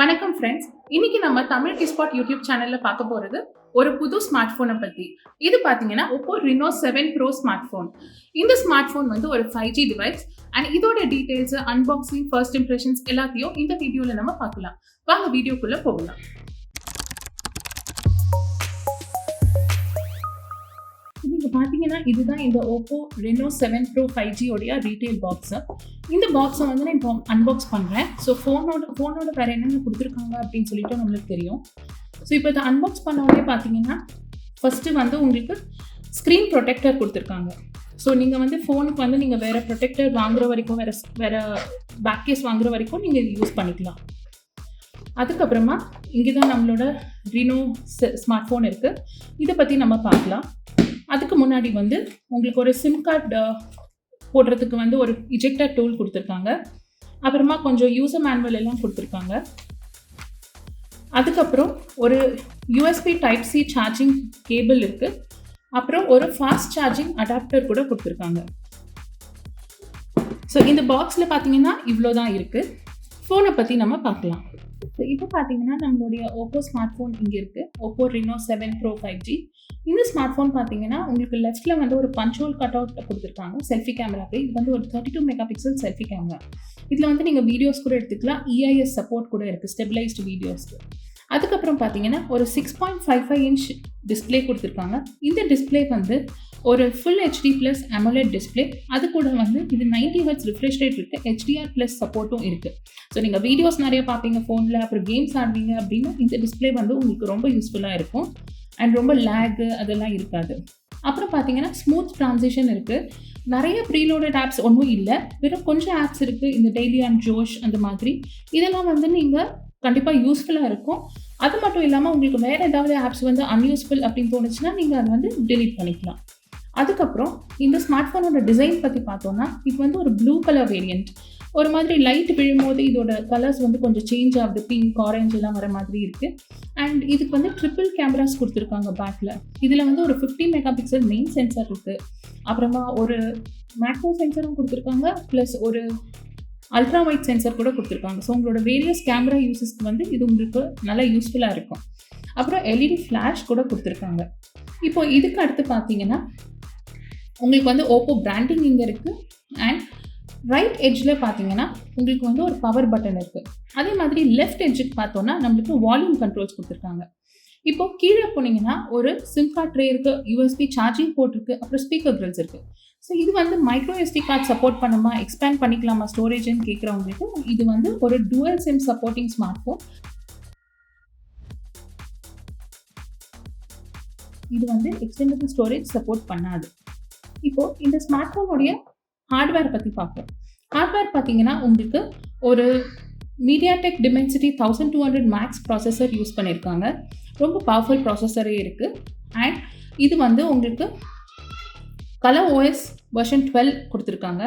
வணக்கம் ஃப்ரெண்ட்ஸ். இன்னைக்கு நம்ம தமிழ் கிஸ்பாட் யூடியூப் சேனல்ல பார்க்க போறது ஒரு புது ஸ்மார்ட் போனை பத்தி. இது பாத்தீங்கன்னா Oppo Reno7 Pro smart phone. இந்த ஸ்மார்ட் போன் வந்து ஒரு 5G டிவைஸ் அண்ட் இதோட டீடைல்ஸ், அன்பாக்சிங், ஃபர்ஸ்ட் இம்ப்ரெஷன்ஸ் எல்லாத்தையும் இந்த வீடியோல நம்ம பார்க்கலாம். வாங்க வீடியோக்குள்ள போகலாம். நீங்க பாத்தீங்கன்னா இதுதான் இந்த Oppo Reno7 Pro 5G உடைய ரீட்டைல் பாக்ஸ். இந்த பாக்ஸை வந்து நான் இப்போ அன்பாக்ஸ் பண்றேன். ஸோ ஃபோனோட வேற என்னென்ன கொடுத்துருக்காங்க அப்படின்னு சொல்லிட்டு நம்மளுக்கு தெரியும். ஸோ இப்போ இதை அன்பாக்ஸ் பண்ண உடனே பார்த்தீங்கன்னா ஃபர்ஸ்ட் வந்து உங்களுக்கு ஸ்க்ரீன் ப்ரொடெக்டர் கொடுத்துருக்காங்க. ஸோ நீங்கள் வந்து ஃபோனுக்கு வந்து நீங்கள் வேற ப்ரொடெக்டர் வாங்குற வரைக்கும் வேற பேக் கேஸ் வாங்குற வரைக்கும் நீங்கள் இது யூஸ் பண்ணிக்கலாம். அதுக்கப்புறமா இங்கே தான் நம்மளோட Reno ஸ்மார்ட் ஃபோன் இருக்குது. இதை பற்றி நம்ம பார்க்கலாம். அதுக்கு முன்னாடி வந்து உங்களுக்கு ஒரு சிம் கார்டு போடுறதுக்கு வந்து ஒரு இஜெக்டர் டூல் கொடுத்துருக்காங்க. அப்புறமா கொஞ்சம் யூசர் மேனுவல் எல்லாம் கொடுத்துருக்காங்க. அதுக்கப்புறம் ஒரு USB Type-C சார்ஜிங் கேபிள் இருக்குது. அப்புறம் ஒரு ஃபாஸ்ட் சார்ஜிங் அடாப்டர் கூட கொடுத்துருக்காங்க. ஸோ இந்த பாக்ஸில் பார்த்தீங்கன்னா இவ்வளோ தான் இருக்குது. ஃபோனை பற்றி நம்ம பார்க்கலாம். ஸோ இப்போ பார்த்தீங்கன்னா நம்மளுடைய Oppo ஸ்மார்ட் ஃபோன் இங்கே இருக்குது. Oppo Reno7 Pro 5G. இந்த ஸ்மார்ட் ஃபோன் பார்த்தீங்கன்னா உங்களுக்கு லெஃப்ட்டில் வந்து ஒரு பஞ்ச் ஹோல் கட் அவுட் கொடுத்துருக்காங்க செல்ஃபி கேமராக்கு. இது வந்து ஒரு 32 மெகா பிக்சல் செல்ஃபி கேமரா. இதில் வந்து நீங்கள் வீடியோஸ் கூட எடுத்துக்கலாம். EIS சப்போர்ட் கூட இருக்குது, ஸ்டெபிளைஸ்டு வீடியோஸ்க்கு. அதுக்கப்புறம் பார்த்தீங்கன்னா ஒரு 6.55 இன்ச் டிஸ்பிளே கொடுத்துருக்காங்க. இந்த டிஸ்பிளே வந்து ஒரு full HD plus AMOLED display. அது கூட வந்து இது 90 Hz ரிஃப்ரெஷ் ரேட் இருக்குது. HDR ப்ளஸ் சப்போர்ட்டும் இருக்குது. ஸோ நீங்கள் வீடியோஸ் நிறைய பார்ப்பீங்க ஃபோனில், அப்புறம் கேம்ஸ் ஆடுவீங்க அப்படின்னா இந்த டிஸ்பிளே வந்து உங்களுக்கு ரொம்ப யூஸ்ஃபுல்லாக இருக்கும். அண்ட் ரொம்ப லேகு அதெல்லாம் இருக்காது. அப்புறம் பார்த்தீங்கன்னா ஸ்மூத் ட்ரான்சிஷன் இருக்குது. நிறைய ப்ரீலோடட் ஆப்ஸ் ஒன்றும் இல்லை, வெறும் கொஞ்சம் ஆப்ஸ் இருக்குது. இந்த டெய்லி அண்ட் ஜோஷ் அந்த மாதிரி இதெல்லாம் வந்து நீங்கள் கண்டிப்பாக யூஸ்ஃபுல்லாக இருக்கும். அது மட்டும் இல்லாமல் உங்களுக்கு வேறு ஏதாவது ஆப்ஸ் வந்து அன்யூஸ்ஃபுல் அப்படின்னு தோணுச்சுன்னா நீங்கள் அதை வந்து டெலீட் பண்ணிக்கலாம். அதுக்கப்புறம் இந்த ஸ்மார்ட் ஃபோனோட டிசைன் பற்றி பார்த்தோன்னா இது வந்து ஒரு ப்ளூ கலர் வேரியண்ட். ஒரு மாதிரி லைட் விழும்போது இதோட கலர்ஸ் வந்து கொஞ்சம் சேஞ்ச் ஆகுது, பிங்க், ஆரஞ்சு எல்லாம் வர மாதிரி இருக்குது. அண்ட் இதுக்கு வந்து ட்ரிபிள் கேமராஸ் கொடுத்துருக்காங்க பேக்கில். இதில் வந்து ஒரு 50 மெகா பிக்சல் மெயின் சென்சார் இருக்குது. அப்புறமா ஒரு மேக்ரோ சென்சரும் கொடுத்துருக்காங்க, ப்ளஸ் ஒரு அல்ட்ரா வைட் சென்சர் கூட கொடுத்துருக்காங்க. ஸோ உங்களோட வேரியஸ் கேமரா யூசஸ்க்கு வந்து இது உங்களுக்கு நல்லா யூஸ்ஃபுல்லாக இருக்கும். அப்புறம் LED ஃப்ளாஷ் கூட கொடுத்துருக்காங்க. இப்போ இதுக்கு அடுத்து பார்த்தீங்கன்னா உங்களுக்கு வந்து Oppo பிராண்டிங் இங்கே இருக்குது. அண்ட் ரைட் எட்ஜில் பார்த்தீங்கன்னா உங்களுக்கு வந்து ஒரு பவர் பட்டன் இருக்குது. அதே மாதிரி லெஃப்ட் எட்ஜுக்கு பார்த்தோன்னா நம்மளுக்கு வால்யூம் கண்ட்ரோல்ஸ் கொடுத்துருக்காங்க. இப்போ கீழே போனீங்கன்னா ஒரு சிம் கார்ட் ட்ரே இருக்குது, USB சார்ஜிங் போர்ட் இருக்குது, அப்புறம் ஸ்பீக்கர் கிரில்ஸ் இருக்குது. ஸோ இது வந்து மைக்ரோ SD கார்டு சப்போர்ட் பண்ணுமா, எக்ஸ்பேண்ட் பண்ணிக்கலாமா ஸ்டோரேஜ்னு கேட்குறவங்களுக்கு இது வந்து ஒரு dual sim supporting smart phone. இது வந்து எக்ஸ்டெண்டபிள் ஸ்டோரேஜ் சப்போர்ட் பண்ணாது. இப்போது இந்த ஸ்மார்ட் ஃபோனுடைய ஹார்ட்வேர் பற்றி பார்ப்போம். ஹார்ட்வேர் பார்த்தீங்கன்னா உங்களுக்கு ஒரு MediaTek Dimensity 1200 Max processor use பண்ணியிருக்காங்க. ரொம்ப பவர்ஃபுல் ப்ராசஸரே இருக்குது. அண்ட் இது வந்து உங்களுக்கு ColorOS வெர்ஷன் 12 கொடுத்துருக்காங்க.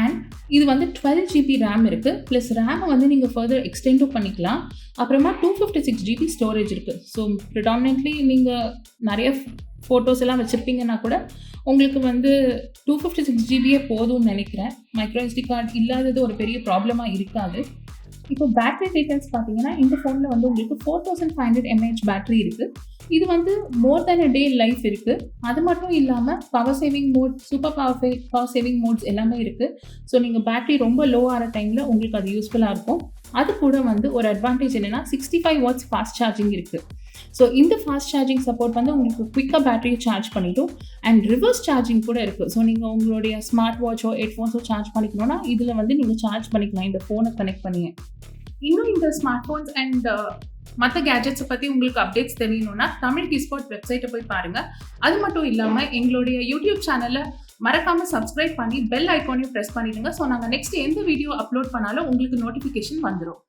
அண்ட் இது வந்து 12 GB ரேம் இருக்குது. ப்ளஸ் ரேமை வந்து நீங்கள் ஃபர்தர் எக்ஸ்டெண்டும் பண்ணிக்கலாம். அப்புறமா 256 GB ஸ்டோரேஜ் இருக்குது. ஸோ ப்ரிடாமினென்ட்லி நீங்கள் நிறைய ஃபோட்டோஸ் எல்லாம் வச்சுருப்பீங்கன்னா கூட உங்களுக்கு வந்து 256 GB போதும்னு நினைக்கிறேன். மைக்ரோ SD கார்டு இல்லாதது ஒரு பெரிய ப்ராப்ளமாக இருக்காது. இப்போ பேட்டரி டீட்டெயில்ஸ் பார்த்தீங்கன்னா இந்த ஃபோனில் வந்து உங்களுக்கு 4500 mAh பேட்டரி இருக்குது. இது வந்து மோர் தென் அ டே லைஃப் இருக்குது. அது மட்டும் இல்லாமல் power saving mode, super power saving modes எல்லாமே இருக்குது. ஸோ நீங்கள் பேட்டரி ரொம்ப லோ ஆகிற டைமில் உங்களுக்கு அது யூஸ்ஃபுல்லாக இருக்கும். அது கூட வந்து ஒரு அட்வான்டேஜ் என்னென்னா 65 watts ஃபாஸ்ட் சார்ஜிங் இருக்குது. ஸோ இந்த ஃபாஸ்ட் சார்ஜிங் சப்போர்ட் வந்து உங்களுக்கு குயிக்காக பேட்டரியை சார்ஜ் பண்ணிடும். அண்ட் ரிவர்ஸ் சார்ஜிங் கூட இருக்குது. ஸோ நீங்கள் உங்களுடைய ஸ்மார்ட் வாட்சோ ஹெட்ஃபோன்ஸோ சார்ஜ் பண்ணிக்கணும்னா இதில் வந்து நீங்கள் சார்ஜ் பண்ணிக்கலாம் இந்த ஃபோனை கனெக்ட் பண்ணிங்க. இன்னும் இந்த ஸ்மார்ட் ஃபோன்ஸ் அண்ட் மற்ற கேஜெட்ஸை பற்றி உங்களுக்கு அப்டேட்ஸ் தெரியணும்னா தமிழ் கிஸ்பாட் வெப்சைட்டை போய் பாருங்கள். அது மட்டும் இல்லாமல் எங்களுடைய யூடியூப் சேனலை மறக்காமல் சப்ஸ்கிரைப் பண்ணி பெல் ஐக்கானையும் ப்ரெஸ் பண்ணிடுங்க. ஸோ நாங்கள் நெக்ஸ்ட் எந்த வீடியோ அப்லோட் பண்ணாலும் உங்களுக்கு நோட்டிஃபிகேஷன் வந்துடும்.